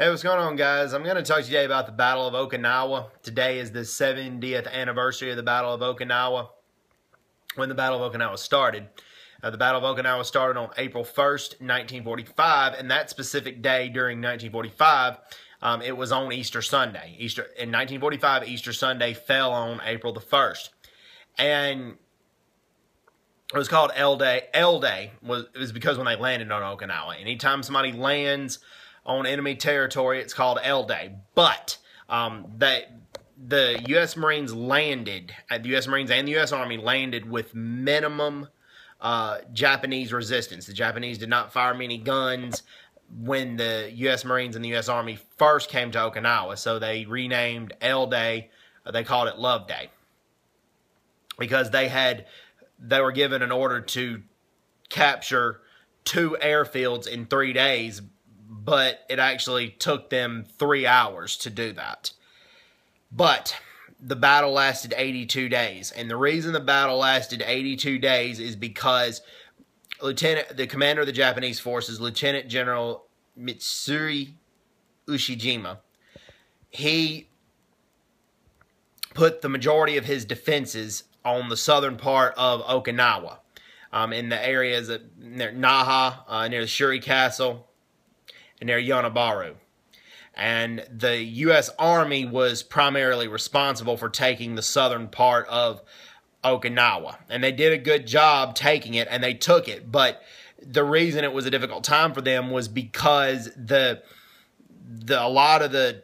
Hey, what's going on, guys? I'm going to talk today about the Battle of Okinawa. Today is the 70th anniversary of the Battle of Okinawa, when the Battle of Okinawa started. The Battle of Okinawa started on April 1st, 1945, and that specific day during 1945, it was on Easter Sunday. In 1945, Easter Sunday fell on April the 1st. And it was called L Day. L Day was because when they landed on Okinawa. Anytime somebody lands on enemy territory, it's called L Day. But the U.S. Marines landed, the U.S. Marines and the U.S. Army landed with minimum Japanese resistance. The Japanese did not fire many guns when the U.S. Marines and the U.S. Army first came to Okinawa. So they renamed L Day, they called it Love Day, because they were given an order to capture 2 airfields in 3 days, but it actually took them 3 hours to do that. But the battle lasted 82 days, and the reason the battle lasted 82 days is because the commander of the Japanese forces, Lieutenant General Mitsuru Ushijima, he put the majority of his defenses on the southern part of Okinawa, in the areas near Naha, near the Shuri Castle, and near Yonabaru. And the U.S. Army was primarily responsible for taking the southern part of Okinawa. And they did a good job taking it, and they took it. But the reason it was a difficult time for them was because a lot of the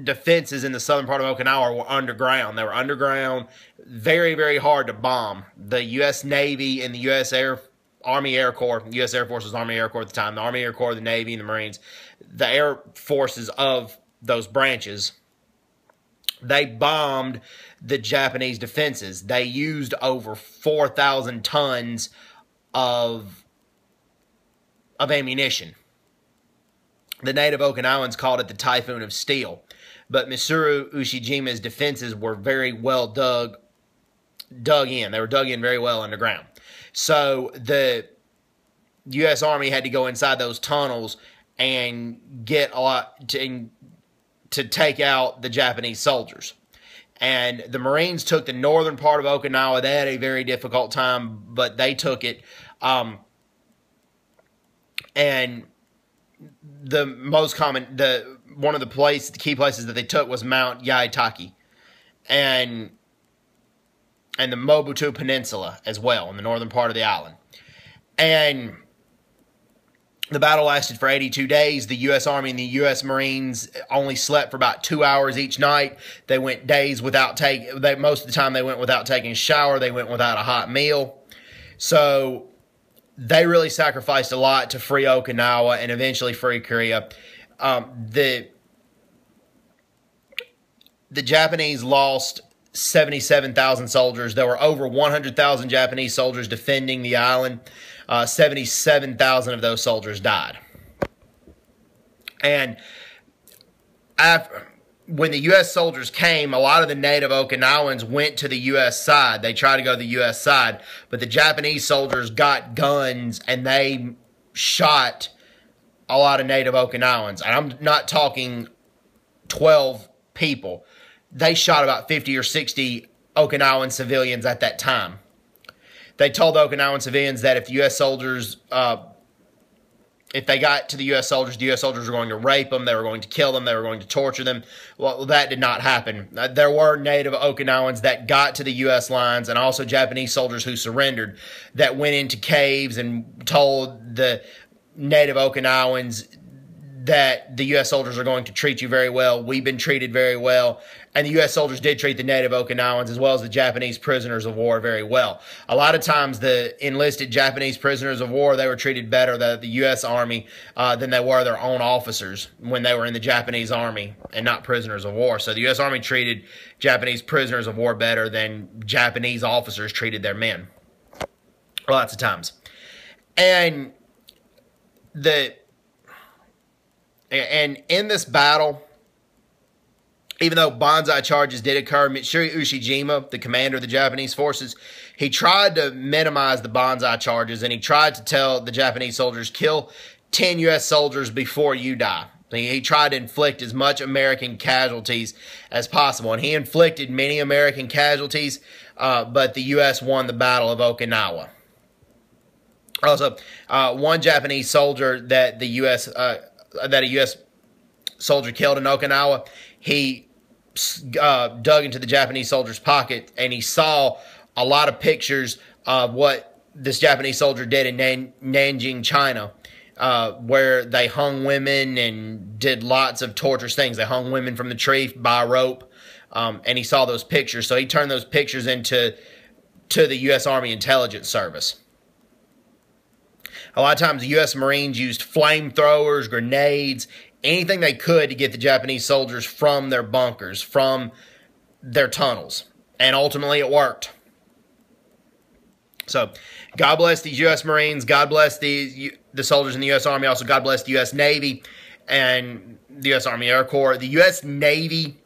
defenses in the southern part of Okinawa were underground. They were underground, very, very hard to bomb. The U.S. Navy and the U.S. Army Air Corps, U.S. Air Force was Army Air Corps at the time, the Army Air Corps, the Navy, and the Marines, the air forces of those branches, they bombed the Japanese defenses. They used over 4,000 tons of ammunition. The native Okinawans called it the Typhoon of Steel. But Mitsuru Ushijima's defenses were very well dug in. They were dug in very well underground. So the U.S. Army had to go inside those tunnels and get a lot to take out the Japanese soldiers. And the Marines took the northern part of Okinawa. They had a very difficult time, but they took it. And the most common, one of the key places that they took was Mount Yaitaki, and the Mobutu Peninsula as well, in the northern part of the island. And the battle lasted for 82 days. The U.S. Army and the U.S. Marines only slept for about 2 hours each night. They went days without most of the time they went without taking a shower. They went without a hot meal. So they really sacrificed a lot to free Okinawa and eventually free Korea. The Japanese lost 77,000 soldiers. There were over 100,000 Japanese soldiers defending the island. 77,000 of those soldiers died. And when the U.S. soldiers came, a lot of the native Okinawans went to the U.S. side. They tried to go to the U.S. side, but the Japanese soldiers got guns and they shot a lot of native Okinawans. And I'm not talking 12 people. They shot about 50 or 60 Okinawan civilians at that time. They told the Okinawan civilians that if the U.S. soldiers, if they got to the U.S. soldiers were going to rape them, they were going to kill them, they were going to torture them. Well, that did not happen. There were native Okinawans that got to the U.S. lines, and also Japanese soldiers who surrendered, that went into caves and told the native Okinawans that the U.S. soldiers are going to treat you very well. We've been treated very well. And the U.S. soldiers did treat the native Okinawans as well as the Japanese prisoners of war very well. A lot of times the enlisted Japanese prisoners of war, they were treated better than the U.S. Army than they were their own officers when they were in the Japanese Army and not prisoners of war. So the U.S. Army treated Japanese prisoners of war better than Japanese officers treated their men. Lots of times. And in this battle, even though banzai charges did occur, Mitsuru Ushijima, the commander of the Japanese forces, he tried to minimize the banzai charges, and he tried to tell the Japanese soldiers, kill 10 U.S. soldiers before you die. He tried to inflict as much American casualties as possible, and he inflicted many American casualties, but the U.S. won the Battle of Okinawa. Also, one Japanese soldier that a U.S. soldier killed in Okinawa, he dug into the Japanese soldier's pocket, and he saw a lot of pictures of what this Japanese soldier did in Nanjing, China, where they hung women and did lots of torturous things. They hung women from the tree by a rope, and he saw those pictures. So he turned those pictures to the U.S. Army Intelligence Service. A lot of times the U.S. Marines used flamethrowers, grenades, anything they could to get the Japanese soldiers from their bunkers, from their tunnels. And ultimately it worked. So, God bless these U.S. Marines. God bless the soldiers in the U.S. Army. Also, God bless the U.S. Navy and the U.S. Army Air Corps. The U.S. Navy.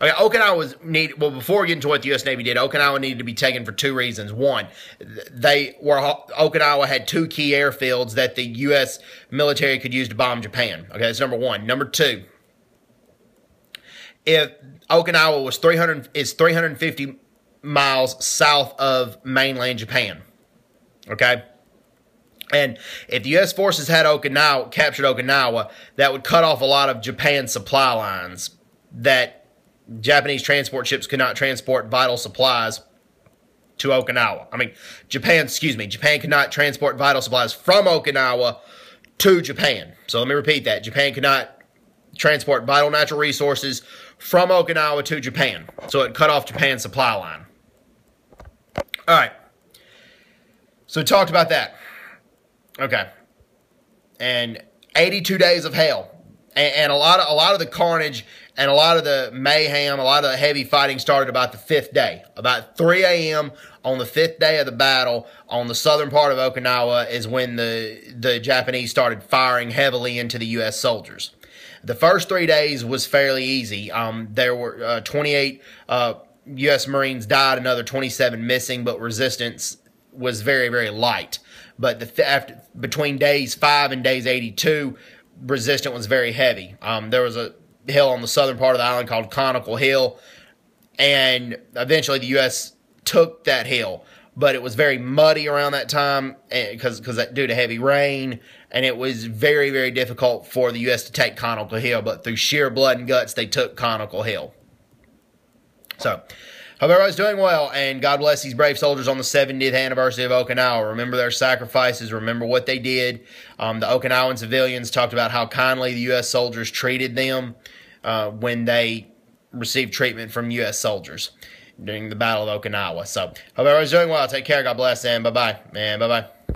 Okay, Okinawa was needed. Well, before we get into what the U.S. Navy did, Okinawa needed to be taken for two reasons. One, Okinawa had two key airfields that the U.S. military could use to bomb Japan. Okay, that's number one. Number two, if Okinawa is 350 miles south of mainland Japan. Okay? And if the U.S. forces had captured Okinawa, that would cut off a lot of Japan's supply lines that Japanese transport ships could not transport vital supplies to Okinawa. Japan could not transport vital supplies from Okinawa to Japan. So let me repeat that. Japan could not transport vital natural resources from Okinawa to Japan. So it cut off Japan's supply line. All right. So we talked about that. Okay. And 82 days of hell. And a lot of the carnage and a lot of the mayhem, a lot of the heavy fighting started about the fifth day. About 3 a.m. on the fifth day of the battle on the southern part of Okinawa is when the Japanese started firing heavily into the U.S. soldiers. The first 3 days was fairly easy. There were 28 U.S. Marines died, another 27 missing, but resistance was very, very light. But between days 5 and days 82, resistance was very heavy. There was a hill on the southern part of the island called Conical Hill, and eventually the U.S. took that hill. But it was very muddy around that time because due to heavy rain, and it was very, very difficult for the U.S. to take Conical Hill. But through sheer blood and guts, they took Conical Hill. So, hope everybody's doing well, and God bless these brave soldiers on the 70th anniversary of Okinawa. Remember their sacrifices. Remember what they did. The Okinawan civilians talked about how kindly the U.S. soldiers treated them when they received treatment from U.S. soldiers during the Battle of Okinawa. So, hope everybody's doing well. Take care. God bless, and bye-bye. And bye-bye.